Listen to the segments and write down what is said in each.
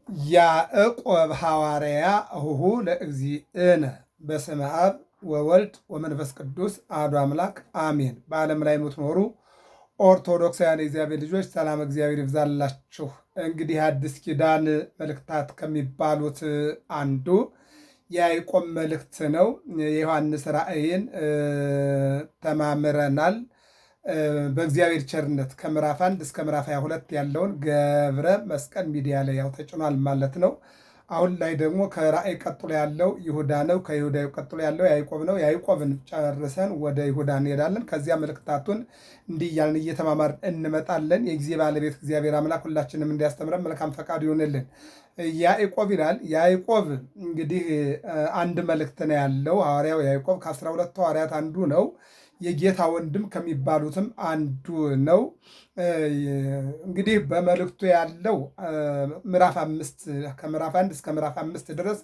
ያዕቆብ ሐዋርያ እሁሁ ለእግዚእነ በስመ አብ ወወልድ ወመንፈስ ቅዱስ አሐዱ አምላክ አሜን። በዓለም ላይ የምትኖሩ ኦርቶዶክሳውያን የእግዚአብሔር ልጆች ሰላም እግዚአብሔር ይብዛላችሁ። እንግዲህ አዲስ ኪዳን መልእክታት ከሚባሉት አንዱ የያዕቆብ መልእክት ነው። የዮሐንስ ራእይን ተማምረናል። በእግዚአብሔር ቸርነት ከምዕራፍ 1 እስከ ምዕራፍ 22 ያለውን ገብረ መስቀል ሚዲያ ላይ ያው ተጭኗል ማለት ነው። አሁን ላይ ደግሞ ከራእይ ቀጥሎ ያለው ይሁዳ ነው። ከይሁዳ ቀጥሎ ያለው ያዕቆብ ነው። ያዕቆብን ጨርሰን ወደ ይሁዳ እንሄዳለን። ከዚያ መልእክታቱን እንዲህ እያልን እየተማማር እንመጣለን። የጊዜ ባለቤት እግዚአብሔር አምላክ ሁላችንም እንዲያስተምረን መልካም ፈቃድ ይሆንልን። ያዕቆብ ይላል። ያዕቆብ እንግዲህ አንድ መልእክት ነው ያለው። ሐዋርያው ያዕቆብ ከ12 ሐዋርያት አንዱ ነው። የጌታ ወንድም ከሚባሉትም አንዱ ነው። እንግዲህ በመልእክቱ ያለው ምዕራፍ 5 ከምዕራፍ 1 እስከ ምዕራፍ 5 ድረስ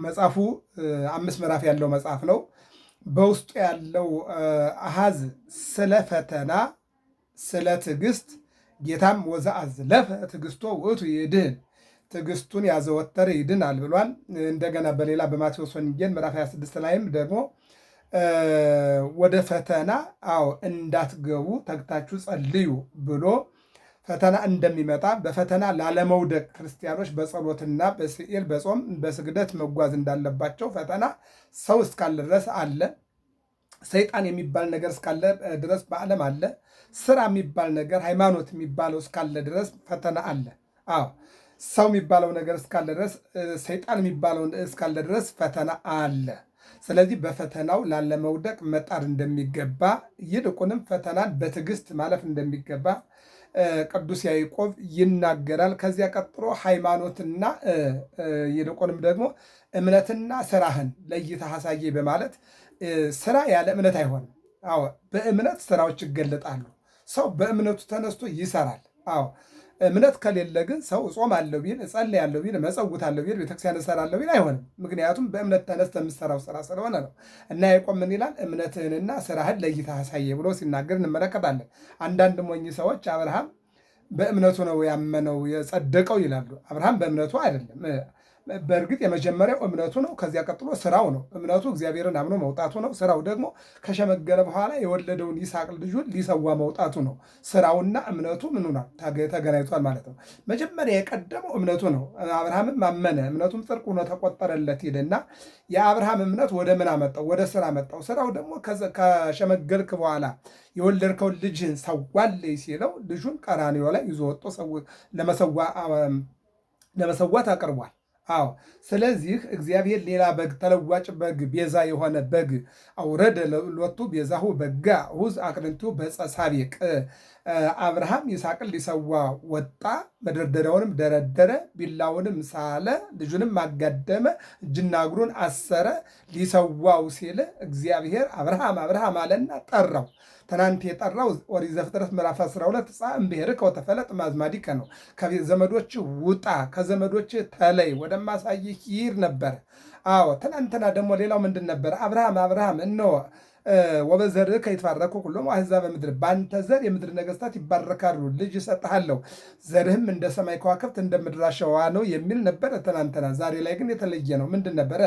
መጽሐፉ 5 ምዕራፍ ያለው መጽሐፍ ነው። በውስጡ ያለው አሃዝ ስለ ፈተና፣ ስለ ትዕግስት ጌታም ወዘአዝለፈ ትዕግስቶ ውእቱ ይድህን፣ ትዕግስቱን ያዘወተረ ይድናል ብሏል። እንደገና በሌላ በማቴዎስ ወንጌል ምዕራፍ 26 ላይም ደግሞ ወደ ፈተና እንዳትገቡ ተግታችሁ ጸልዩ ብሎ ፈተና እንደሚመጣ በፈተና ላለመውደቅ ክርስቲያኖች በጸሎትና በስዕል በጾም በስግደት መጓዝ እንዳለባቸው ፈተና ሰው እስካለ ድረስ አለ። ሰይጣን የሚባል ነገር እስካለ ድረስ በዓለም አለ። ስራ የሚባል ነገር ሃይማኖት የሚባለው እስካለ ድረስ ፈተና አለ። ሰው የሚባለው ነገር እስካለ ድረስ ሰይጣን የሚባለው እስካለ ድረስ ፈተና አለ። ስለዚህ በፈተናው ላለመውደቅ መጣር እንደሚገባ ይልቁንም ፈተናን በትዕግስት ማለፍ እንደሚገባ ቅዱስ ያዕቆብ ይናገራል። ከዚያ ቀጥሎ ሃይማኖትና ይልቁንም ደግሞ እምነትና ስራህን ለይተህ አሳየኝ በማለት ስራ ያለ እምነት አይሆንም። በእምነት ስራዎች ይገለጣሉ። ሰው በእምነቱ ተነስቶ ይሰራል። እምነት ከሌለ ግን ሰው እጾማለሁ ቢል እጸልያለሁ ቢል መጸውታለሁ ቢል ቤተክርስቲያን እሰራለሁ ቢል አይሆንም። ምክንያቱም በእምነት ተነስተህ የምትሰራው ስራ ስለሆነ ነው። እና ያዕቆብ ምን ይላል? እምነትህንና ስራህን ለይተህ አሳየኝ ብሎ ሲናገር እንመለከታለን። አንዳንድ ሞኝ ሰዎች አብርሃም በእምነቱ ነው ያመነው የጸደቀው ይላሉ። አብርሃም በእምነቱ አይደለም። በእርግጥ የመጀመሪያው እምነቱ ነው። ከዚያ ቀጥሎ ስራው ነው። እምነቱ እግዚአብሔርን አምኖ መውጣቱ ነው። ስራው ደግሞ ከሸመገለ በኋላ የወለደውን ይስሐቅ ልጁን ሊሰዋ መውጣቱ ነው። ስራውና እምነቱ ምኑ ነው ተገናኝቷል ማለት ነው። መጀመሪያ የቀደመው እምነቱ ነው። አብርሃምም አመነ፣ እምነቱም ጽድቅ ሆኖ ተቆጠረለት ይልና የአብርሃም እምነት ወደ ምን አመጣው? ወደ ስራ መጣው። ስራው ደግሞ ከሸመገልክ በኋላ የወለድከውን ልጅህን ሰዋልኝ ሲለው ልጁን ቀራንዮ ላይ ይዞ ወጥቶ ለመሰዋት አቅርቧል። ስለዚህ እግዚአብሔር ሌላ በግ ተለዋጭ በግ ቤዛ የሆነ በግ አውረደ ሎቱ ቤዛሁ በጋ ሁዝ አቅርንቱ በፀሳቤቅ አብርሃም ይስሐቅን ሊሰዋ ወጣ። መደርደሪያውንም ደረደረ፣ ቢላውንም ሳለ፣ ልጁንም አጋደመ፣ እጅና እግሩን አሰረ። ሊሰዋው ሲል እግዚአብሔር አብርሃም አብርሃም አለና ጠራው። ትናንት የጠራው ኦሪት ዘፍጥረት ምዕራፍ 12 ጻ እምብሔርከ ወተፈለጥ ማዝማዲከ ነው። ከዘመዶች ውጣ፣ ከዘመዶች ተለይ፣ ወደማሳይህ ሂድ ነበር። ትናንትና ደግሞ ሌላው ምንድን ነበር? አብርሃም አብርሃም እነሆ ወበዘርህ ይትባረኩ ኩሎሙ አሕዛበ ምድር፣ በአንተ ዘር የምድር ነገስታት ይባረካሉ፣ ልጅ እሰጥሃለሁ፣ ዘርህም እንደ ሰማይ ከዋክብት እንደ ምድር አሸዋ ነው የሚል ነበረ ትናንትና። ዛሬ ላይ ግን የተለየ ነው። ምንድን ነበረ?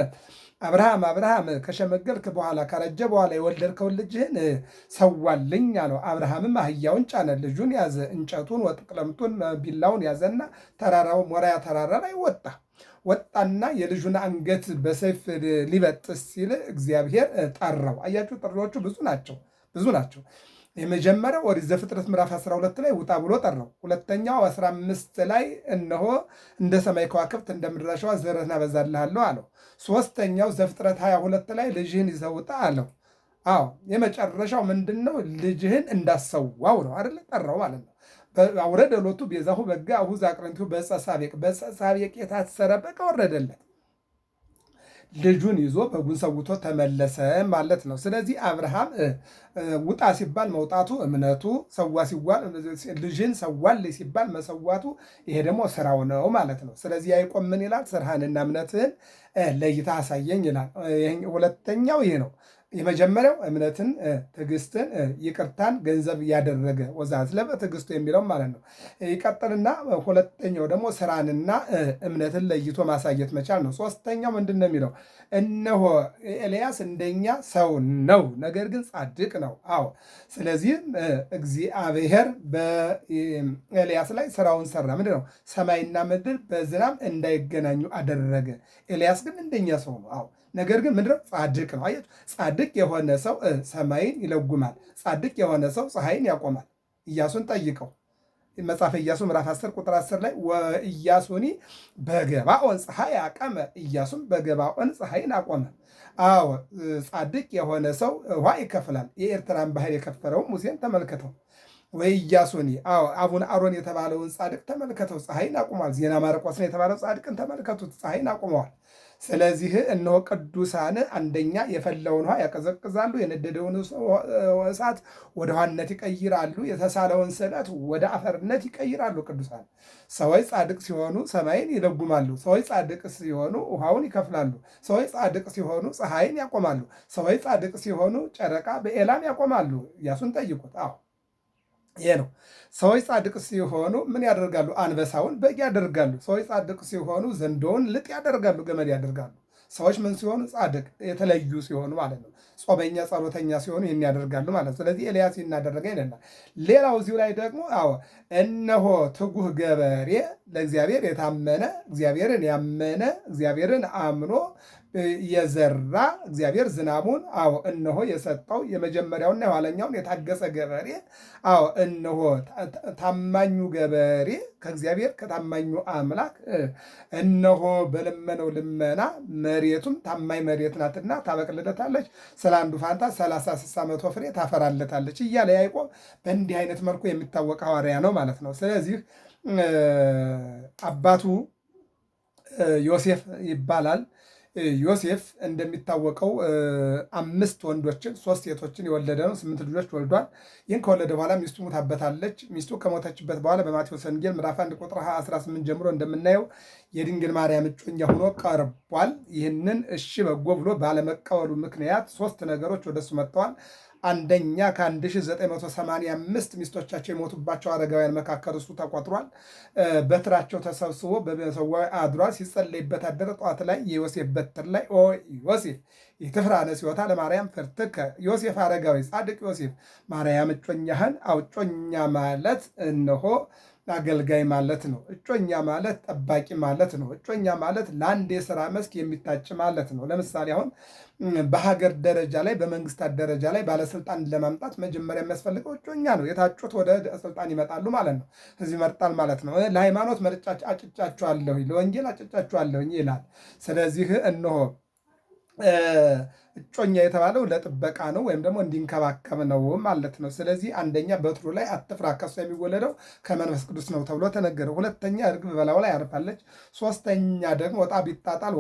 አብርሃም አብርሃም ከሸመገልክ በኋላ ካረጀ በኋላ የወለድከውን ልጅህን ሰዋልኝ አለው። አብርሃምም አህያውን ጫነ፣ ልጁን ያዘ፣ እንጨቱን ወጥቅለምቱን ቢላውን ያዘና ተራራው ሞሪያ ተራራ ላይ ወጣና የልጁን አንገት በሰይፍ ሊበጥስ ሲል እግዚአብሔር ጠራው። አያችሁ፣ ጥሪዎቹ ብዙ ናቸው። የመጀመሪያው ኦሪት ዘፍጥረት ምዕራፍ 12 ላይ ውጣ ብሎ ጠራው። ሁለተኛው 15 ላይ እነሆ እንደ ሰማይ ከዋክብት እንደ ምድር አሸዋ ዘርህን አበዛልሃለሁ አለው። ሶስተኛው ዘፍጥረት 22 ላይ ልጅህን ይዘህ ውጣ አለው። የመጨረሻው ምንድን ነው? ልጅህን እንዳሰዋው ነው አይደለ? ጠራው ማለት ነው። አውረደ ሎቱ ቤዛሁ በጋ ሁዝ አቅርንቲሁ በፀሳቤቅ የታሰረ በግ ወረደለት። ልጁን ይዞ በጉን ሰውቶ ተመለሰ ማለት ነው። ስለዚህ አብርሃም ውጣ ሲባል መውጣቱ እምነቱ፣ ልጅን ሰዋልኝ ሲባል መሰዋቱ፣ ይሄ ደግሞ ስራው ነው ማለት ነው። ስለዚህ ያዕቆብ ምን ይላል? ስራህንና እምነትህን ለይተህ አሳየኝ ይላል። ሁለተኛው ይሄ ነው። የመጀመሪያው እምነትን፣ ትዕግስትን፣ ይቅርታን ገንዘብ ያደረገ ወዛዝለ በትዕግስቱ የሚለው ማለት ነው። ይቀጥልና ሁለተኛው ደግሞ ስራንና እምነትን ለይቶ ማሳየት መቻል ነው። ሶስተኛው ምንድን ነው የሚለው? እነሆ ኤልያስ እንደኛ ሰው ነው፣ ነገር ግን ጻድቅ ነው። አዎ፣ ስለዚህም እግዚአብሔር በኤልያስ ላይ ስራውን ሰራ። ምንድን ነው? ሰማይና ምድር በዝናብ እንዳይገናኙ አደረገ። ኤልያስ ግን እንደኛ ሰው ነው። አዎ፣ ነገር ግን ምንድነው? ጻድቅ ነው። አያችሁ፣ ጻድቅ የሆነ ሰው ሰማይን ይለጉማል። ጻድቅ የሆነ ሰው ፀሐይን ያቆማል። ኢያሱን ጠይቀው መጽሐፈ ኢያሱ ምዕራፍ 10 ቁጥር 10 ላይ ወኢያሱኒ በገባኦን ፀሐይ አቀመ፣ ኢያሱም በገባኦን ፀሐይን አቆመ። አዎ ጻድቅ የሆነ ሰው ውሃ ይከፍላል። የኤርትራን ባህር የከፈለውን ሙሴን ተመልከተው። ወኢያሱኒ አቡነ አሮን የተባለውን ጻድቅ ተመልከተው፣ ፀሐይን አቁሟል። ዜና ማርቆስን የተባለው ጻድቅን ተመልከቱት፣ ፀሐይን አቁመዋል። ስለዚህ እነሆ ቅዱሳን አንደኛ የፈላውን ውሃ ያቀዘቅዛሉ፣ የነደደውን እሳት ወደ ውሃነት ይቀይራሉ፣ የተሳለውን ስዕለት ወደ አፈርነት ይቀይራሉ። ቅዱሳን ሰዎች ጻድቅ ሲሆኑ ሰማይን ይለጉማሉ። ሰዎች ጻድቅ ሲሆኑ ውሃውን ይከፍላሉ። ሰዎች ጻድቅ ሲሆኑ ፀሐይን ያቆማሉ። ሰዎች ጻድቅ ሲሆኑ ጨረቃ በኤላም ያቆማሉ። ኢያሱን ጠይቁት። አዎ ይሄ ነው። ሰዎች ጻድቅ ሲሆኑ ምን ያደርጋሉ? አንበሳውን በግ ያደርጋሉ። ሰዎች ጻድቅ ሲሆኑ ዘንዶውን ልጥ ያደርጋሉ፣ ገመድ ያደርጋሉ። ሰዎች ምን ሲሆኑ? ጻድቅ የተለዩ ሲሆኑ ማለት ነው። ጾመኛ ጸሎተኛ ሲሆኑ ይህን ያደርጋሉ ማለት ነው። ስለዚህ ኤልያስ እናደረገ ይለናል። ሌላው እዚሁ ላይ ደግሞ እነሆ ትጉህ ገበሬ ለእግዚአብሔር የታመነ እግዚአብሔርን ያመነ እግዚአብሔርን አምኖ የዘራ እግዚአብሔር ዝናቡን እነሆ የሰጠው የመጀመሪያውና የኋለኛውን የታገሰ ገበሬ እነሆ ታማኙ ገበሬ ከእግዚአብሔር ከታማኙ አምላክ እነሆ በለመነው ልመና መሬቱም ታማኝ መሬት ናትና ታበቅልለታለች፣ ስለ አንዱ ፋንታ 30 60 መቶ ፍሬ ታፈራለታለች እያለ ያዕቆብ በእንዲህ አይነት መልኩ የሚታወቅ ሐዋርያ ነው ማለት ነው። ስለዚህ አባቱ ዮሴፍ ይባላል። ዮሴፍ እንደሚታወቀው 5 ወንዶችን 3 ሴቶችን የወለደ ነው። 8 ልጆች ወልዷል። ይህን ከወለደ በኋላ ሚስቱ ሞታበታለች። ሚስቱ ከሞተችበት በኋላ በማቴዎስ ወንጌል ምዕራፍ 1 ቁጥር 18 ጀምሮ እንደምናየው የድንግል ማርያም እጮኛ ሆኖ ቀርቧል። ይህንን እሺ በጎ ብሎ ባለመቀበሉ ምክንያት 3 ነገሮች ወደሱ መጥተዋል። አንደኛ ከ1985 ሚስቶቻቸው የሞቱባቸው አረጋውያን መካከል እሱ ተቆጥሯል። በትራቸው ተሰብስቦ በመሰዊያው አድሯል። ሲጸለይበት አደረ። ጠዋት ላይ የዮሴፍ በትር ላይ ኦ ዮሴፍ ኢትፍራ ነሲዮታ ለማርያም ፍርትከ፣ ዮሴፍ አረጋዊ ጻድቅ ዮሴፍ ማርያም እጮኛህን። እጮኛ ማለት እነሆ አገልጋይ ማለት ነው። እጮኛ ማለት ጠባቂ ማለት ነው። እጮኛ ማለት ለአንድ የሥራ መስክ የሚታጭ ማለት ነው። ለምሳሌ አሁን በሀገር ደረጃ ላይ በመንግስታት ደረጃ ላይ ባለስልጣን ለማምጣት መጀመሪያ የሚያስፈልገው እጮኛ ነው። የታጩት ወደ ስልጣን ይመጣሉ ማለት ነው። ህዝብ ይመርጣል ማለት ነው። ለሃይማኖት አጭጫችኋለሁ፣ ለወንጌል አጭጫችኋለሁ ይላል። ስለዚህ እነሆ እጮኛ የተባለው ለጥበቃ ነው ወይም ደግሞ እንዲንከባከብ ነው ማለት ነው። ስለዚህ አንደኛ በትሩ ላይ አትፍራ፣ ከሱ የሚወለደው ከመንፈስ ቅዱስ ነው ተብሎ ተነገረው። ሁለተኛ እርግብ በላዩ ላይ አርፋለች። ሶስተኛ ደግሞ ወጣ ቢጣጣል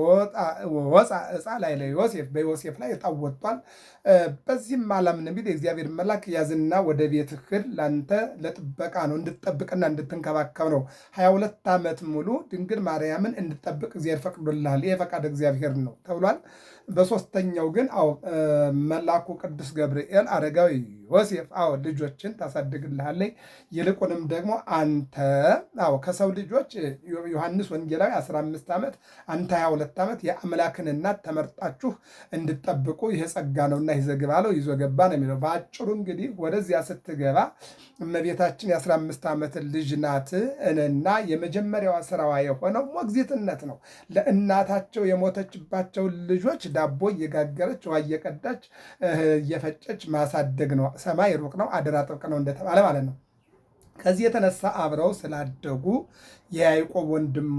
ወፃ ዕፃ ላይ ለዮሴፍ፣ በዮሴፍ ላይ ዕጣ ወጥቷል። በዚህም አላምንም ቢል የእግዚአብሔር መልአክ ያዝና ወደ ቤትህ ሂድ፣ ለአንተ ለጥበቃ ነው፣ እንድትጠብቅና እንድትንከባከብ ነው። 22 ዓመት ሙሉ ድንግል ማርያምን እንድትጠብቅ እግዚአብሔር ፈቅዶልሃል። ይሄ ፈቃድ እግዚአብሔር ነው ተብሏል። በሶስተኛው ግን መልአኩ ቅዱስ ገብርኤል አረጋዊ ዮሴፍ ልጆችን ታሳድግልሃለች፣ ይልቁንም ደግሞ አንተ ከሰው ልጆች ዮሐንስ ወንጌላዊ 15 ዓመት አንተ 22 ዓመት የአምላክን እናት ተመርጣችሁ እንድትጠብቁ ይህ ጸጋ ነውና ይዘግባ አለው። ይዞ ገባ ነው የሚለው። በአጭሩ እንግዲህ ወደዚያ ስትገባ እመቤታችን የ15 ዓመት ልጅ ናት እና የመጀመሪያዋ ስራዋ የሆነው ሞግዚትነት ነው። ለእናታቸው የሞተችባቸው ልጆች ዳቦ እየጋገረች ውሃ እየቀዳች እየፈጨች ማሳደግ ነው። ሰማይ ሩቅ ነው፣ አደራ ጥብቅ ነው እንደተባለ ማለት ነው። ከዚህ የተነሳ አብረው ስላደጉ የያዕቆብ ወንድም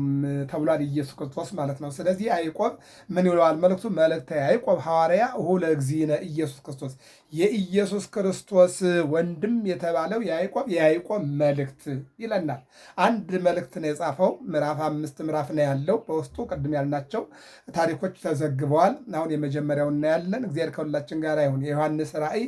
ተብሏል፣ ኢየሱስ ክርስቶስ ማለት ነው። ስለዚህ ያዕቆብ ምን ይለዋል መልእክቱ? መልእክተ ያዕቆብ ሐዋርያ እሁ ለእግዚእነ ኢየሱስ ክርስቶስ፣ የኢየሱስ ክርስቶስ ወንድም የተባለው ያዕቆብ የያዕቆብ መልእክት ይለናል። አንድ መልእክት ነው የጻፈው። ምዕራፍ 5 ምዕራፍ ነው ያለው። በውስጡ ቅድም ያልናቸው ታሪኮች ተዘግበዋል። አሁን የመጀመሪያው እናያለን። እግዚአብሔር ከሁላችን ጋር ይሁን። የዮሐንስ ራእይ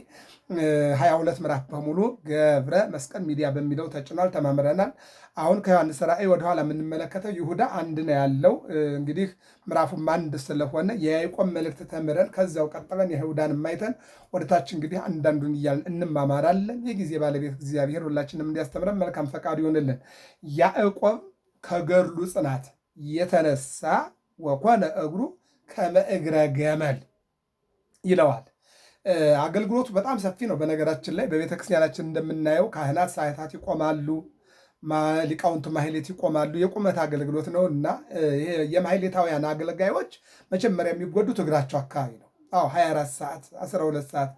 22 ምዕራፍ በሙሉ ገብረ መስቀል ሚዲያ በሚለው ተጭኗል፣ ተማምረናል። አሁን ከዮሐንስ ራእይ ወደኋላ የምንመለከተው ይሁዳ አንድ ነው ያለው። እንግዲህ ምዕራፉም አንድ ስለሆነ የያዕቆብ መልእክት ተምረን ከዚያው ቀጥለን የይሁዳን ማይተን ወደታች እንግዲህ አንዳንዱን እያልን እንማማራለን። የጊዜ ባለቤት እግዚአብሔር ሁላችንም እንዲያስተምረን መልካም ፈቃዱ ይሆንልን። ያዕቆብ ከገድሉ ጽናት የተነሳ ወኮነ እግሩ ከመ እግረ ገመል ይለዋል። አገልግሎቱ በጣም ሰፊ ነው። በነገራችን ላይ በቤተ ክርስቲያናችን እንደምናየው ካህናት ሰዓታት ይቆማሉ፣ ሊቃውንቱ ማሕሌት ይቆማሉ። የቁመት አገልግሎት ነው እና የማሕሌታውያን አገልጋዮች መጀመሪያ የሚጎዱት እግራቸው አካባቢ ነው። 24 ሰዓት 12 ሰዓት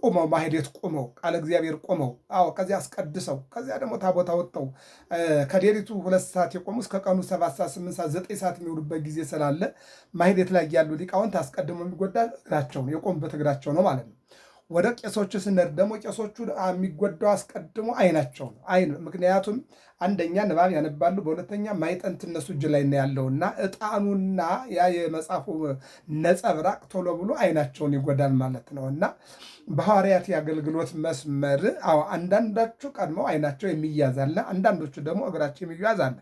ቁመው ማሕሌት ቁመው ቃለ እግዚአብሔር ቁመው ከዚያ አስቀድሰው ከዚያ ደግሞ ታቦት አወጥተው ከሌሊቱ 2 ሰዓት የቆሙ እስከ ቀኑ 7 ሰዓት 8 ሰዓት 9 ሰዓት የሚውሉበት ጊዜ ስላለ ማሕሌት ላይ ያሉ ሊቃውንት አስቀድሞ የሚጎዳ እግራቸው ነው፣ የቆሙበት እግራቸው ነው ማለት ነው። ወደ ቄሶቹ ስንሄድ ደግሞ ቄሶቹ የሚጎዳው አስቀድሞ አይናቸው ነው። አይን ምክንያቱም አንደኛ ንባብ ያነባሉ፣ በሁለተኛ ማይጠንት እነሱ እጅ ላይ ነው ያለውና ዕጣኑና ያ የመጽሐፉ ነጸብራቅ ቶሎ ብሎ አይናቸውን ይጎዳል ማለት ነው። እና በሐዋርያት የአገልግሎት መስመር አንዳንዶቹ ቀድመው አይናቸው የሚያዛለ፣ አንዳንዶቹ ደግሞ እግራቸው የሚያዛለ።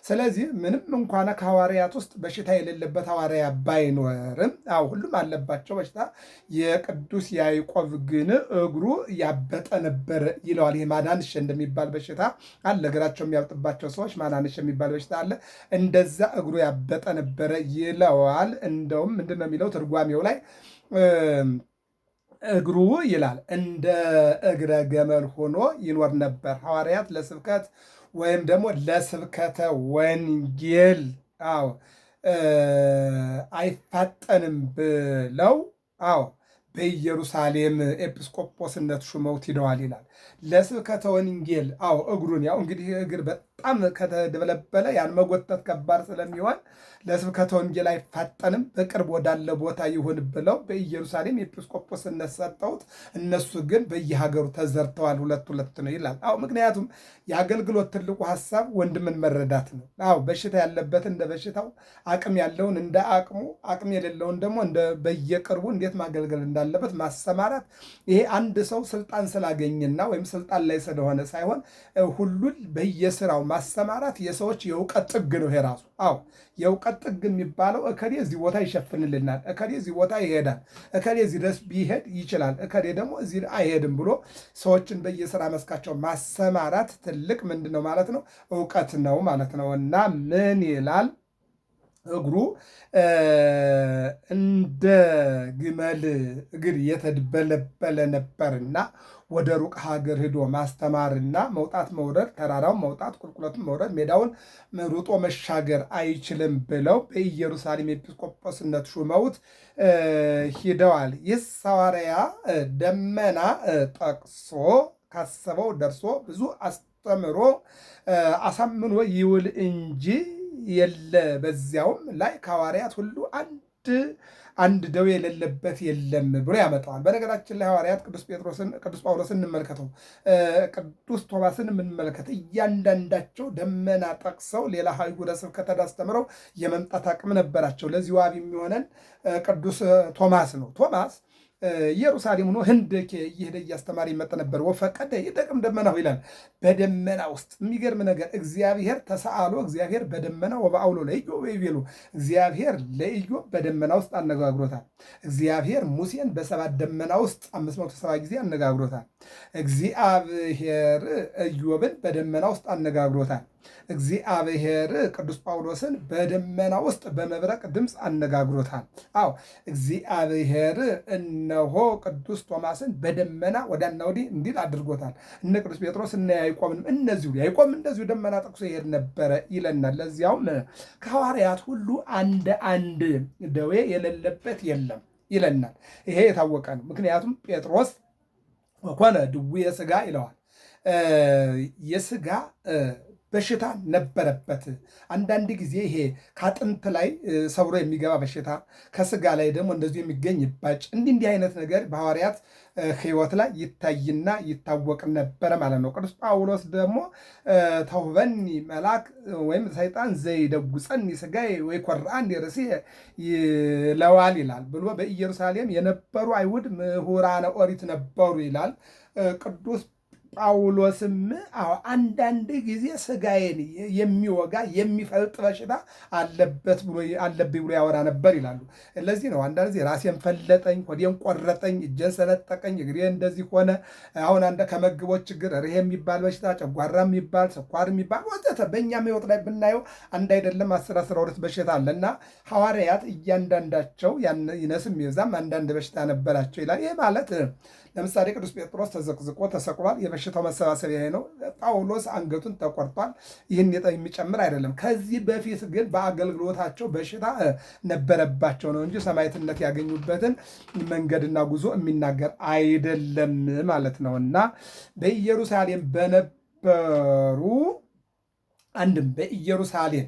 ስለዚህ ምንም እንኳን ከሐዋርያት ውስጥ በሽታ የሌለበት ሐዋርያ ባይኖርም ሁሉም አለባቸው በሽታ። የቅዱስ ያዕቆብ ግን እግሩ ያበጠ ነበረ ይለዋል። ይሄ ማናንሽ እንደሚባል በሽታ አለ። እግራቸው የሚያብጥባቸው ሰዎች ማናንሽ የሚባል በሽታ አለ። እንደዛ እግሩ ያበጠ ነበረ ይለዋል። እንደውም ምንድን ነው የሚለው ትርጓሜው ላይ እግሩ ይላል እንደ እግረ ገመል ሆኖ ይኖር ነበር። ሐዋርያት ለስብከት ወይም ደግሞ ለስብከተ ወንጌል አይፋጠንም ብለው በኢየሩሳሌም ኤጲስቆጶስነት ሹመውት ሂደዋል ይላል። ለስብከተ ወንጌል እግሩን እንግዲህ እግር በጣም ከተደበለበለ ያን መጎተት ከባድ ስለሚሆን ለስብከተ ወንጌል አይፋጠንም፣ በቅርብ ወዳለ ቦታ ይሁን ብለው በኢየሩሳሌም ኤጲስቆጶስነት ሰጠውት። እነሱ ግን በየሀገሩ ተዘርተዋል፣ ሁለት ሁለት ነው ይላል። ምክንያቱም የአገልግሎት ትልቁ ሀሳብ ወንድምን መረዳት ነው። በሽታ ያለበት እንደ በሽታው፣ አቅም ያለውን እንደ አቅሙ፣ አቅም የሌለውን ደግሞ በየቅርቡ እንዴት ማገልገል እንዳለበት ማሰማራት። ይሄ አንድ ሰው ስልጣን ስላገኘና ወይም ስልጣን ላይ ስለሆነ ሳይሆን ሁሉን በየስራው ማሰማራት የሰዎች የእውቀት ጥግ ነው። ይሄ ራሱ የእውቀት ጥግ የሚባለው እከሌ እዚህ ቦታ ይሸፍንልናል፣ እከሌ እዚህ ቦታ ይሄዳል፣ እከሌ እዚህ ድረስ ቢሄድ ይችላል፣ እከሌ ደግሞ እዚህ አይሄድም ብሎ ሰዎችን በየስራ መስካቸው ማሰማራት ትልቅ ምንድን ነው ማለት ነው? እውቀት ነው ማለት ነው። እና ምን ይላል? እግሩ እንደ ግመል እግር የተድበለበለ ነበርና ወደ ሩቅ ሀገር ሂዶ ማስተማርና መውጣት መውረድ፣ ተራራውን መውጣት ቁልቁለቱን መውረድ፣ ሜዳውን ሩጦ መሻገር አይችልም ብለው በኢየሩሳሌም ኤጲስቆጶስነት ሹመውት ሂደዋል። ይህ ሐዋርያ ደመና ጠቅሶ ካሰበው ደርሶ ብዙ አስተምሮ አሳምኖ ይውል እንጂ የለ በዚያውም ላይ ከሐዋርያት ሁሉ አንድ ደዌ የሌለበት የለም ብሎ ያመጣዋል። በነገራችን ላይ ሐዋርያት ቅዱስ ጳውሎስን እንመልከተው፣ ቅዱስ ቶማስን የምንመለከት እያንዳንዳቸው ደመና ጠቅሰው ሌላ ሀይጉረ ስብከት አስተምረው የመምጣት አቅም ነበራቸው። ለዚህ ዋቢ የሚሆነን ቅዱስ ቶማስ ነው። ቶማስ ኢየሩሳሌም ሆኖ ህንደኬ እየሄደ እያስተማረ ይመጣ ነበር። ወፈቀደ ይጠቅም ደመናው ይላል። በደመና ውስጥ የሚገርም ነገር እግዚአብሔር ተሰአሎ እግዚአብሔር በደመና ወበአውሎ ለኢዮብ ይቤሉ እግዚአብሔር ለኢዮብ በደመና ውስጥ አነጋግሮታል። እግዚአብሔር ሙሴን በሰባት ደመና ውስጥ 570 ጊዜ አነጋግሮታል። እግዚአብሔር ኢዮብን በደመና ውስጥ አነጋግሮታል። እግዚአብሔር ቅዱስ ጳውሎስን በደመና ውስጥ በመብረቅ ድምፅ አነጋግሮታል። እግዚአብሔር እነሆ ቅዱስ ቶማስን በደመና ወዲያና ወዲህ እንዲል አድርጎታል። እነ ቅዱስ ጴጥሮስ እነ ያዕቆብንም ያዕቆብ እንደዚሁ ደመና ጠቅሶ ይሄድ ነበረ ይለናል። ለዚያውም ከሐዋርያት ሁሉ አንድ ደዌ የሌለበት የለም ይለናል። ይሄ የታወቀ ነው። ምክንያቱም ጴጥሮስ ኮነ ድውየ ሥጋ ይለዋል። የሥጋ በሽታ ነበረበት። አንዳንድ ጊዜ ይሄ ከአጥንት ላይ ሰብሮ የሚገባ በሽታ፣ ከስጋ ላይ ደግሞ እንደዚሁ የሚገኝ ይባጭ፣ እንዲህ አይነት ነገር በሐዋርያት ሕይወት ላይ ይታይና ይታወቅ ነበረ ማለት ነው። ቅዱስ ጳውሎስ ደግሞ ተውበኒ መልአክ ወይም ሰይጣን ዘይደጉፀኒ ሥጋዬ ወይ ኮርአኒ ርእስየ ይለዋል ይላል ብሎ በኢየሩሳሌም የነበሩ አይሁድ ምሁራነ ኦሪት ነበሩ ይላል ቅዱስ ጳውሎስም አንዳንድ ጊዜ ስጋዬን የሚወጋ የሚፈልጥ በሽታ አለብኝ ብሎ ያወራ ነበር ይላሉ። ለዚህ ነው አንዳንድ ጊዜ ራሴን ፈለጠኝ፣ ሆዴን ቆረጠኝ፣ እጄን ሰነጠቀኝ፣ እግሬ እንደዚህ ሆነ። አሁን ከመግቦች ችግር ርሄ የሚባል በሽታ፣ ጨጓራ የሚባል፣ ስኳር የሚባል ወዘተ በእኛም ሕይወት ላይ ብናየው አንድ አይደለም 10-12 በሽታ አለ እና ሐዋርያት እያንዳንዳቸው ይነስም ይብዛም አንዳንድ በሽታ ነበራቸው ይላል። ይህ ማለት ለምሳሌ ቅዱስ ጴጥሮስ ተዘቅዝቆ ተሰቅሏል። የበሽታው መሰባሰቢያ ነው። ጳውሎስ አንገቱን ተቆርጧል። ይህን የሚጨምር አይደለም። ከዚህ በፊት ግን በአገልግሎታቸው በሽታ ነበረባቸው ነው እንጂ ሰማዕትነት ያገኙበትን መንገድና ጉዞ የሚናገር አይደለም ማለት ነው እና በኢየሩሳሌም በነበሩ አንድም በኢየሩሳሌም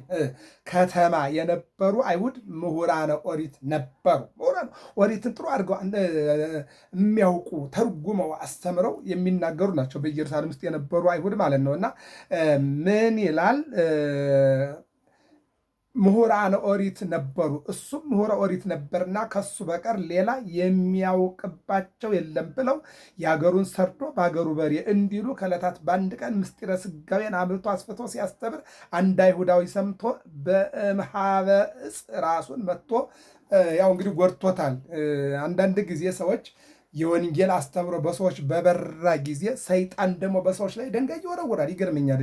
ከተማ የነበሩ አይሁድ ምሁራነ ኦሪት ነበሩ። ምሁራነ ኦሪትን ጥሩ አድርገው የሚያውቁ ተርጉመው አስተምረው የሚናገሩ ናቸው። በኢየሩሳሌም ውስጥ የነበሩ አይሁድ ማለት ነው እና ምን ይላል? ምሁራነ ኦሪት ነበሩ። እሱም ምሁረ ኦሪት ነበርና ከሱ በቀር ሌላ የሚያውቅባቸው የለም ብለው የአገሩን ሰርዶ በአገሩ በሬ እንዲሉ ከዕለታት በአንድ ቀን ምስጢረ ሥጋዌን አብልቶ አስፍቶ ሲያስተምር አንድ አይሁዳዊ ሰምቶ በእምኀበ ዕፅ ራሱን መጥቶ ያው እንግዲህ ጎድቶታል። አንዳንድ ጊዜ ሰዎች የወንጌል አስተምሮ በሰዎች በበራ ጊዜ ሰይጣን ደግሞ በሰዎች ላይ ድንጋይ ይወረውራል። ይገርመኛል።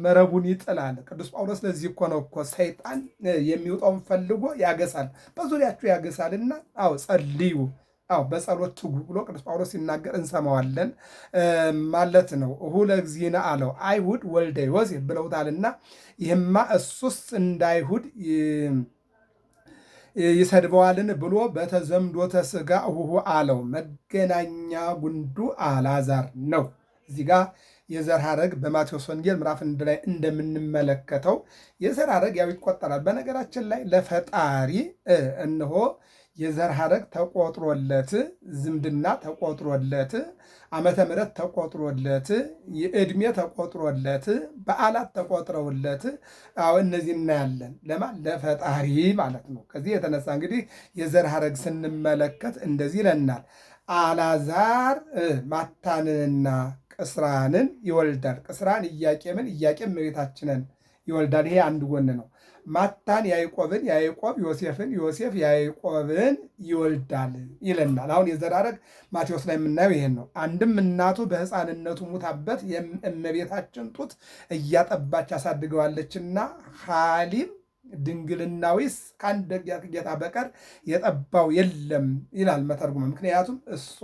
መረቡን ይጥላል። ቅዱስ ጳውሎስ ለዚህ እኮ ነው እኮ ሰይጣን የሚውጣውን ፈልጎ ያገሳል፣ በዙሪያችሁ ያገሳልና ጸልዩ፣ በጸሎት ትጉ ብሎ ቅዱስ ጳውሎስ ሲናገር እንሰማዋለን ማለት ነው። ለእግዚእነ አለው አይሁድ ወልደ ዮሴፍ ብለውታልና ይህማ እሱስ እንደ አይሁድ ይሰድበዋልን ብሎ በተዘምዶተ ሥጋ እሁሁ አለው። መገናኛ ጉንዱ አልዓዛር ነው። እዚህ ጋር የዘር ሐረግ በማቴዎስ ወንጌል ምዕራፍ 1 ላይ እንደምንመለከተው የዘር ሐረግ ያው ይቆጠራል። በነገራችን ላይ ለፈጣሪ እነሆ የዘር ሐረግ ተቆጥሮለት፣ ዝምድና ተቆጥሮለት፣ ዓመተ ምሕረት ተቆጥሮለት፣ የዕድሜ ተቆጥሮለት፣ በዓላት ተቆጥረውለት እነዚህ እናያለን። ለማን? ለፈጣሪ ማለት ነው። ከዚህ የተነሳ እንግዲህ የዘር ሐረግ ስንመለከት እንደዚህ ይለናል። አልዓዛር ማታንንና ቅስራንን ይወልዳል። ቅስራን ኢያቄምን፣ ኢያቄም እመቤታችንን ይወልዳል። ይሄ አንድ ጎን ነው። ማታን ያዕቆብን፣ ያዕቆብ ዮሴፍን፣ ዮሴፍ ያዕቆብን ይወልዳል ይለናል። አሁን የዘር ሐረግ ማቴዎስ ላይ የምናየው ይሄን ነው። አንድም እናቱ በሕፃንነቱ ሙታበት የእመቤታችን ጡት እያጠባች አሳድገዋለችና ሐሊብ ድንግልናዊስ ከአንድ ጌታ በቀር የጠባው የለም ይላል መተርጉም። ምክንያቱም እሷ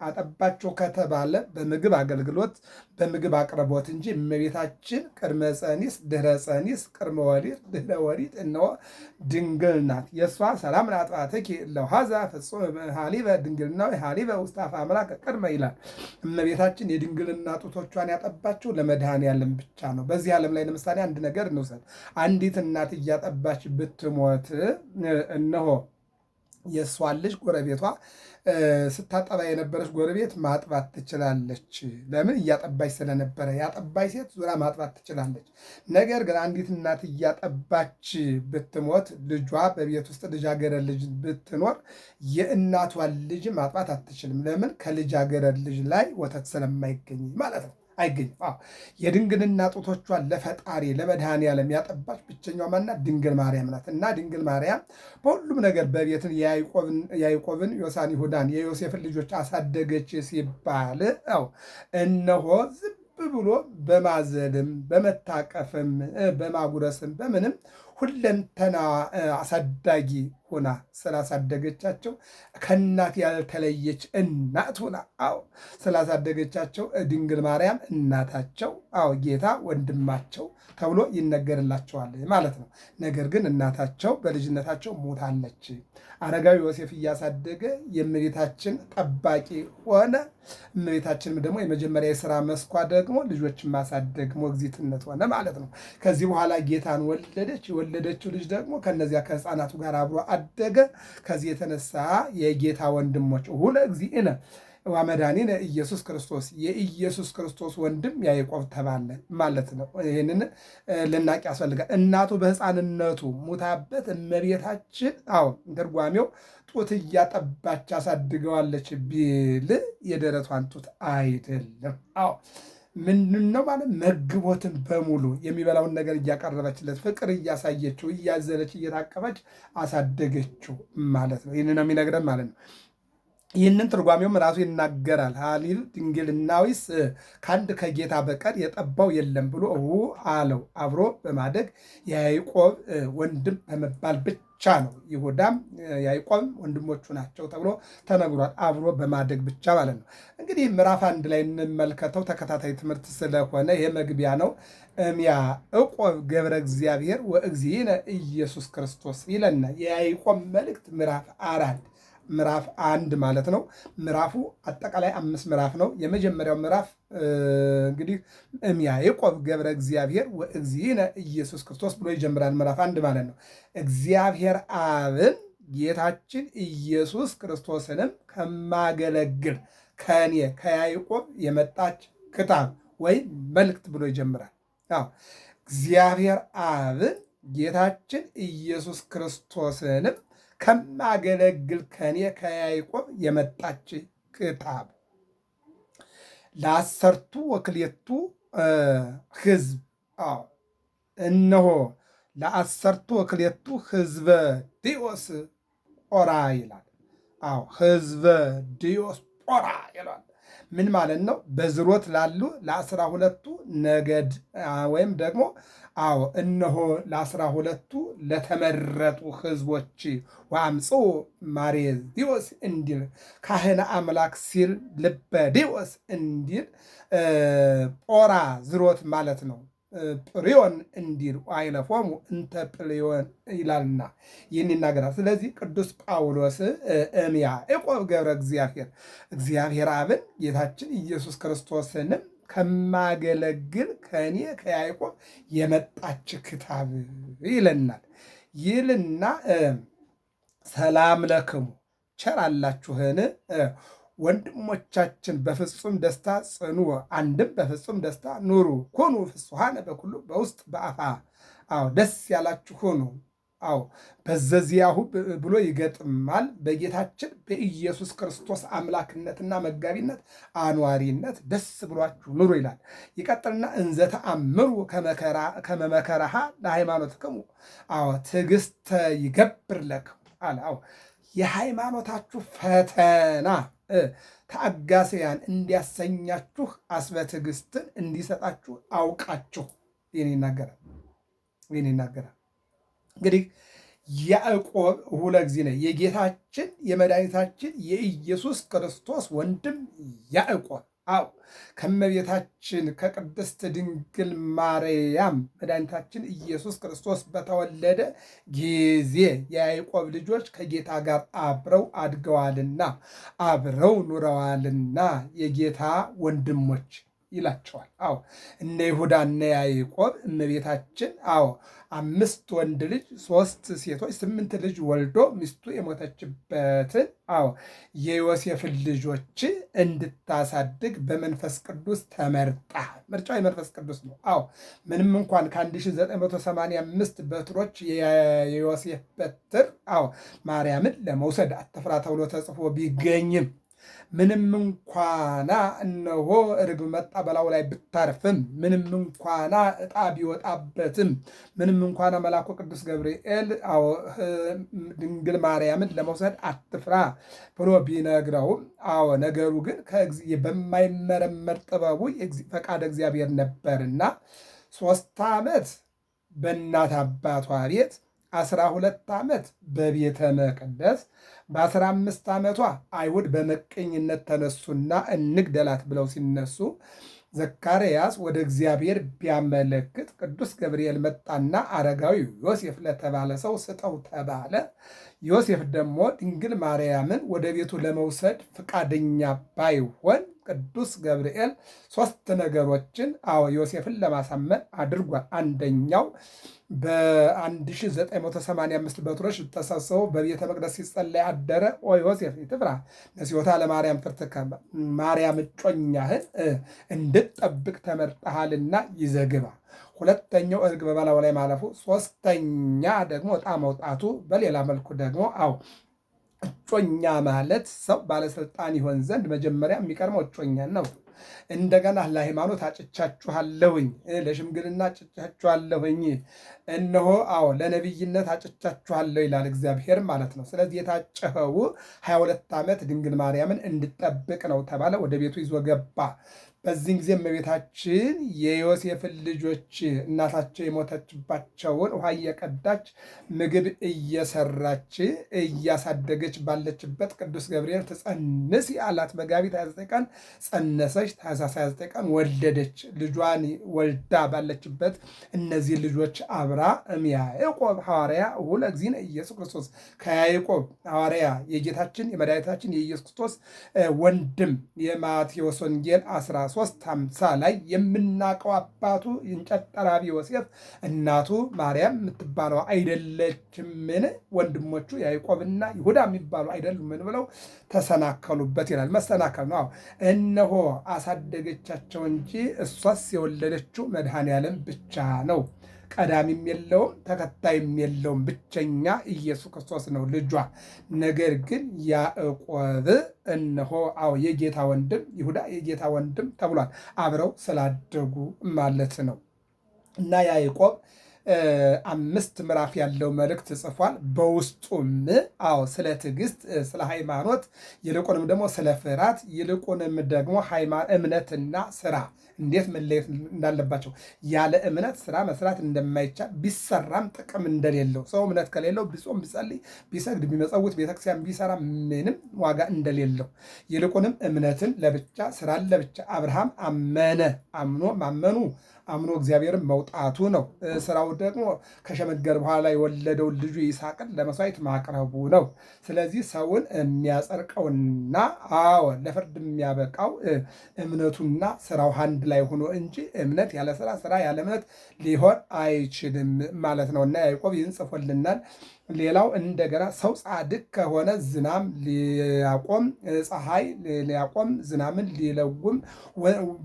አጠባቸው ከተባለ በምግብ አገልግሎት በምግብ አቅርቦት እንጂ እመቤታችን ቅድመ ጸኒስ ድህረ ጸኒስ ቅድመ ወሊድ ድህረ ወሊድ እነሆ ድንግል ናት። የእሷ ሰላም ለአጥባትኪ ለውሃዛ ፍጹም ሐሊበ ድንግልናዊ ሐሊበ ውስተ አፈ አምላክ ቅድመ ይላል። እመቤታችን የድንግልና ጡቶቿን ያጠባችው ለመድኃኔዓለም ብቻ ነው። በዚህ ዓለም ላይ ለምሳሌ አንድ ነገር እንውሰድ። አንዲት እናት እያጠባች ብትሞት እነሆ የእሷን ልጅ ጎረቤቷ ስታጠባ የነበረች ጎረቤት ማጥባት ትችላለች። ለምን? እያጠባች ስለነበረ። ያጠባች ሴት ዙራ ማጥባት ትችላለች። ነገር ግን አንዲት እናት እያጠባች ብትሞት ልጇ በቤት ውስጥ ልጃገረድ ልጅ ብትኖር የእናቷን ልጅ ማጥባት አትችልም። ለምን? ከልጃገረድ ልጅ ላይ ወተት ስለማይገኝ ማለት ነው። አይገኝም። የድንግልና ጡቶቿን ለፈጣሪ ለመድኃኔዓለም ያጠባች ብቸኛዋ ማናት? ድንግል ማርያም ናት። እና ድንግል ማርያም በሁሉም ነገር በቤትን ያዕቆብን፣ ዮሳን፣ ይሁዳን የዮሴፍን ልጆች አሳደገች ሲባል እነሆ ዝም ብሎ በማዘልም በመታቀፍም በማጉረስም በምንም ሁለንተና አሳዳጊ ሁና ስላሳደገቻቸው ከእናት ያልተለየች እናት ሁና ስላሳደገቻቸው ድንግል ማርያም እናታቸው ጌታ ወንድማቸው ተብሎ ይነገርላቸዋል ማለት ነው። ነገር ግን እናታቸው በልጅነታቸው ሞታለች። አረጋዊ ዮሴፍ እያሳደገ የእመቤታችን ጠባቂ ሆነ። እመቤታችንም ደግሞ የመጀመሪያ የሥራ መስኳ ደግሞ ልጆችን ማሳደግ ሞግዚትነት ሆነ ማለት ነው። ከዚህ በኋላ ጌታን ወለደች። የወለደችው ልጅ ደግሞ ከነዚያ ከሕፃናቱ ጋር አብሮ አደገ። ከዚህ የተነሳ የጌታ ወንድሞች ሁለ እግዚእነ ወመድኃኒነ ኢየሱስ ክርስቶስ የኢየሱስ ክርስቶስ ወንድም ያዕቆብ ተባለ ማለት ነው። ይህንን ልናቅ ያስፈልጋል። እናቱ በሕፃንነቱ ሙታበት እመቤታችን ትርጓሜው ጡት እያጠባች አሳድገዋለች ቢል የደረቷን ጡት አይደለም። ምንድን ነው ማለት መግቦትን በሙሉ የሚበላውን ነገር እያቀረበችለት ፍቅር እያሳየችው እያዘለች እየታቀፈች አሳደገችው ማለት ነው። ይህን ነው የሚነግረን ማለት ነው። ይህንን ትርጓሜውም ራሱ ይናገራል። ሀሊል ድንግልናዊስ ከአንድ ከጌታ በቀር የጠባው የለም ብሎ አለው። አብሮ በማደግ የያዕቆብ ወንድም በመባል ብቻ ነው። ይሁዳም ያዕቆብም ወንድሞቹ ናቸው ተብሎ ተነግሯል። አብሮ በማደግ ብቻ ማለት ነው። እንግዲህ ምዕራፍ 1 ላይ እንመልከተው ተከታታይ ትምህርት ስለሆነ ይሄ መግቢያ ነው። እምያዕቆብ ገብረ እግዚአብሔር ወእግዚእነ ኢየሱስ ክርስቶስ ይለና የያዕቆብ መልእክት ምዕራፍ 1 ማለት ነው። ምዕራፉ አጠቃላይ 5 ምዕራፍ ነው። የመጀመሪያው ምዕራፍ እንግዲህ እምያዕቆብ ገብረ እግዚአብሔር ወእግዚእነ ኢየሱስ ክርስቶስ ብሎ ይጀምራል። ምዕራፍ 1 ማለት ነው። እግዚአብሔር አብን ጌታችን ኢየሱስ ክርስቶስንም ከማገለግል ከእኔ ከያዕቆብ የመጣች ክታብ ወይም መልእክት ብሎ ይጀምራል። እግዚአብሔር አብን ጌታችን ኢየሱስ ክርስቶስንም ከማገለግል ከኔ ከያዕቆብ የመጣች ክታብ ለአሰርቱ ወክልኤቱ ሕዝብ እነሆ ለአሰርቱ ወክልኤቱ ሕዝበ ዲዮስጶራ ይላል። ሕዝበ ዲዮስጶራ ይላል። ምን ማለት ነው? በዝሮት ላሉ ለ12ቱ ነገድ ወይም ደግሞ እነሆ ለ12ቱ ለተመረጡ ሕዝቦች ወአምጽኡ ማርዮስ እንዲል ካህነ አምላክ ሲል ልበ ዲዮስ እንዲል ጶራ ዝሮት ማለት ነው። ጵሪዮን እንዲል አይለፎሙ እንተ ጵልዮን ይላልና ይህን ይናገራል። ስለዚህ ቅዱስ ጳውሎስ እምያዕቆብ ገብረ እግዚአብሔር አብን ጌታችን ኢየሱስ ክርስቶስንም ከማገለግል ከእኔ ከያዕቆብ የመጣች ክታብ ይለናል ይልና ሰላም ለክሙ ቸር አላችሁን ወንድሞቻችን በፍጹም ደስታ ጽኑ፣ አንድም በፍጹም ደስታ ኑሩ። ኩኑ ፍጹሐነ በኩሉ በውስጥ በአፋ ደስ ያላችሁ ሁኑ። በዘዚያሁ ብሎ ይገጥማል። በጌታችን በኢየሱስ ክርስቶስ አምላክነትና መጋቢነት አኗሪነት ደስ ብሏችሁ ኑሩ ይላል። ይቀጥልና እንዘ ተአምሩ ከመመከራሃ ለሃይማኖትክሙ ትዕግሥተ ይገብር ለክሙ አለ። የሃይማኖታችሁ ፈተና ታጋስያን እንዲያሰኛችሁ አስበ ትዕግሥትን እንዲሰጣችሁ አውቃችሁ ይህን ይናገራል። እንግዲህ ያዕቆብ ሁለ እግዚእነ የጌታችን የመድኃኒታችን የኢየሱስ ክርስቶስ ወንድም ያዕቆብ ከእመቤታችን ከቅድስት ድንግል ማርያም መድኃኒታችን ኢየሱስ ክርስቶስ በተወለደ ጊዜ የያዕቆብ ልጆች ከጌታ ጋር አብረው አድገዋልና አብረው ኑረዋልና የጌታ ወንድሞች ይላቸዋል። እነ ይሁዳ እነ ያዕቆብ እመቤታችን 5 ወንድ ልጅ 3 ሴቶች 8 ልጅ ወልዶ ሚስቱ የሞተችበትን የዮሴፍን ልጆች እንድታሳድግ በመንፈስ ቅዱስ ተመርጣ፣ ምርጫው የመንፈስ ቅዱስ ነው። ምንም እንኳን ከ1985 በትሮች የዮሴፍ በትር ማርያምን ለመውሰድ አትፍራ ተብሎ ተጽፎ ቢገኝም ምንም እንኳና እነሆ ርግብ መጣ በላዩ ላይ ብታርፍም፣ ምንም እንኳና ዕጣ ቢወጣበትም፣ ምንም እንኳና መልአኩ ቅዱስ ገብርኤል ድንግል ማርያምን ለመውሰድ አትፍራ ብሎ ቢነግረውም ነገሩ ግን በማይመረመር ጥበቡ ፈቃደ እግዚአብሔር ነበርና 3 ዓመት በእናት አባቷ ቤት 12 ዓመት በቤተ መቅደስ፣ በ15 ዓመቷ አይሁድ በመቀኝነት ተነሱና እንግደላት ብለው ሲነሱ ዘካርያስ ወደ እግዚአብሔር ቢያመለክት ቅዱስ ገብርኤል መጣና አረጋዊ ዮሴፍ ለተባለ ሰው ስጠው ተባለ። ዮሴፍ ደግሞ ድንግል ማርያምን ወደ ቤቱ ለመውሰድ ፈቃደኛ ባይሆን ቅዱስ ገብርኤል 3 ነገሮችን ዮሴፍን ለማሳመን አድርጓል። አንደኛው በ1985 በትሮች ተሰብስበው በቤተ መቅደስ ሲጸለይ አደረ። ኦ ዮሴፍ ይትፍራ ነሲዮታ ለማርያም ፍርትከ፣ ማርያም እጮኛህን እንድትጠብቅ ተመርጠሃልና ይዘግባ። ሁለተኛው እርግብ በበላዩ ላይ ማለፉ። ሶስተኛ ደግሞ ዕጣ መውጣቱ። በሌላ መልኩ ደግሞ እጮኛ ማለት ሰው ባለስልጣን ይሆን ዘንድ መጀመሪያ የሚቀርመው እጮኛን ነው። እንደገና ለሃይማኖት አጭቻችኋለሁኝ፣ ለሽምግልና አጭቻችኋለሁኝ፣ እነሆ ለነቢይነት አጭቻችኋለሁ ይላል እግዚአብሔር ማለት ነው። ስለዚህ የታጨኸው 22 ዓመት ድንግል ማርያምን እንድጠብቅ ነው ተባለ። ወደ ቤቱ ይዞ ገባ። በዚህን ጊዜ እመቤታችን የዮሴፍን ልጆች እናታቸው የሞተችባቸውን ውሃ እየቀዳች ምግብ እየሰራች እያሳደገች ባለችበት ቅዱስ ገብርኤል ትጸንስ አላት። መጋቢት 29 ቀን ጸነሰች። ታኅሳስ 29 ቀን ወለደች። ልጇን ወልዳ ባለችበት እነዚህ ልጆች አብራ ያዕቆብ ሐዋርያ ውለ እግዚእነ ኢየሱስ ክርስቶስ፣ ከያዕቆብ ሐዋርያ የጌታችን የመድኃኒታችን የኢየሱስ ክርስቶስ ወንድም የማቴዎስ ወንጌል 13:50 ላይ የምናውቀው አባቱ እንጨት ጠራቢ ዮሴፍ እናቱ ማርያም የምትባለው አይደለችምን? ወንድሞቹ ያዕቆብና ይሁዳ የሚባሉ አይደሉምን? ብለው ተሰናከሉበት ይላል። መሰናከል ነው። እነሆ አሳደገቻቸው እንጂ እሷስ የወለደችው መድኃኔዓለም ብቻ ነው። ቀዳሚም የለውም ተከታይም የለውም። ብቸኛ ኢየሱስ ክርስቶስ ነው ልጇ። ነገር ግን ያዕቆብ እነሆ የጌታ ወንድም፣ ይሁዳ የጌታ ወንድም ተብሏል። አብረው ስላደጉ ማለት ነው። እና ያዕቆብ 5 ምዕራፍ ያለው መልእክት ጽፏል። በውስጡም ስለ ትዕግስት፣ ስለ ሃይማኖት፣ ይልቁንም ደግሞ ስለ ፍርሃት፣ ይልቁንም ደግሞ እምነትና ስራ እንዴት መለየት እንዳለባቸው፣ ያለ እምነት ስራ መስራት እንደማይቻል፣ ቢሰራም ጥቅም እንደሌለው፣ ሰው እምነት ከሌለው ቢጾም፣ ቢጸልይ፣ ቢሰግድ፣ ቢመጸውት፣ ቤተክርስቲያን ቢሰራ ምንም ዋጋ እንደሌለው፣ ይልቁንም እምነትን ለብቻ ስራን ለብቻ አብርሃም አመነ። ማመኑ አምኖ እግዚአብሔርን መውጣቱ ነው። ስራው ደግሞ ከሸመገል በኋላ የወለደውን ልጁ ይስሐቅን ለመስዋዕት ማቅረቡ ነው። ስለዚህ ሰውን የሚያጸድቀውና ለፍርድ የሚያበቃው እምነቱና ስራው አንድ ላይ ሆኖ እንጂ እምነት ያለ ስራ፣ ስራ ያለ እምነት ሊሆን አይችልም ማለት ነው። እና ያዕቆብ ይህን ጽፎልናል። ሌላው እንደገና ሰው ጻድቅ ከሆነ ዝናም ሊያቆም፣ ፀሐይ ሊያቆም፣ ዝናምን ሊለጉም፣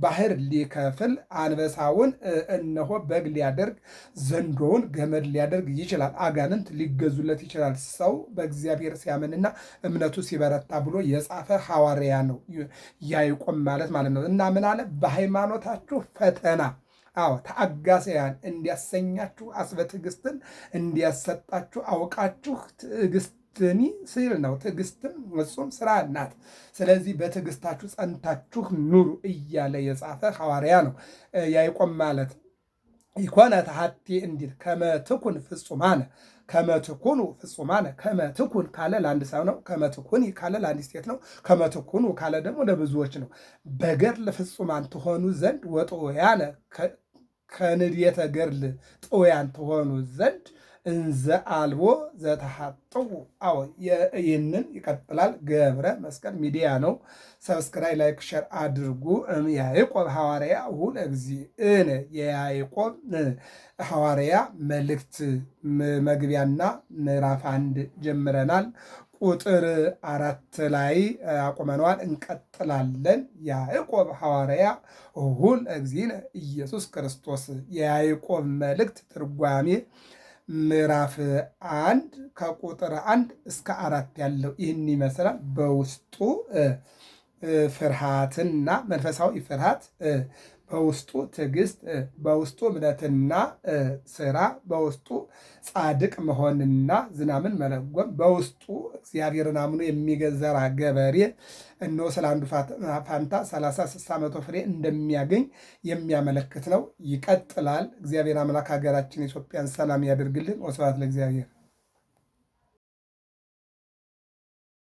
ባህር ሊከፍል፣ አንበሳውን እነሆ በግ ሊያደርግ፣ ዘንዶውን ገመድ ሊያደርግ ይችላል። አጋንንት ሊገዙለት ይችላል። ሰው በእግዚአብሔር ሲያምንና እምነቱ ሲበረታ ብሎ የጻፈ ሐዋርያ ነው ያዕቆብ ማለት ነው። እና ምን አለ? በሃይማኖታችሁ ፈተና ተአጋሰያን እንዲያሰኛችሁ አስበ ትዕግስትን እንዲያሰጣችሁ አውቃችሁ ትዕግስትኒ ሲል ነው። ትዕግስትም እሱም ስራ ናት። ስለዚህ በትዕግስታችሁ ጸንታችሁ ኑሩ እያለ የጻፈ ሐዋርያ ነው ያዕቆብ ማለት። ኢኮነ ተሐቲ እንዲል ከመትኩን ፍጹማነ ከመትኩኑ ፍጹማነ። ከመትኩን ካለ ለአንድ ሰው ነው። ከመትኩኒ ካለ ለአንድ ሴት ነው። ከመትኩኑ ካለ ደግሞ ለብዙዎች ነው። በገድል ፍጹማን ትሆኑ ዘንድ ወጥወያነ ከንድየተ ገድል ጥውያን ትሆኑ ዘንድ እንዘ አልቦ ዘተሐጥው። ይህንን ይቀጥላል። ገብረ መስቀል ሚዲያ ነው። ሰብስክራይብ፣ ላይክ፣ ሸር አድርጉ። ያዕቆብ ሐዋርያ ውለ እግዚእነ የያዕቆብ ሐዋርያ መልእክት መግቢያና ምዕራፍ 1 ጀምረናል። ቁጥር 4 ላይ አቁመነዋል። እንቀጥላለን። ያዕቆብ ሐዋርያ ውለ እግዚእነ ኢየሱስ ክርስቶስ የያዕቆብ መልእክት ትርጓሜ ምዕራፍ 1 ከቁጥር 1 እስከ 4 ያለው ይህን ይመስላል። በውስጡ ፍርሃትና መንፈሳዊ ፍርሃት፣ በውስጡ ትዕግስት፣ በውስጡ እምነትና ስራ፣ በውስጡ ጻድቅ መሆንና ዝናምን መለጎም፣ በውስጡ እግዚአብሔርን አምኖ የሚዘራ ገበሬ እነሆ ስለ አንዱ ፋንታ 30 60 መቶ ፍሬ እንደሚያገኝ የሚያመለክት ነው። ይቀጥላል። እግዚአብሔር አምላክ ሀገራችን ኢትዮጵያን ሰላም ያደርግልን። ወስብሐት ለእግዚአብሔር።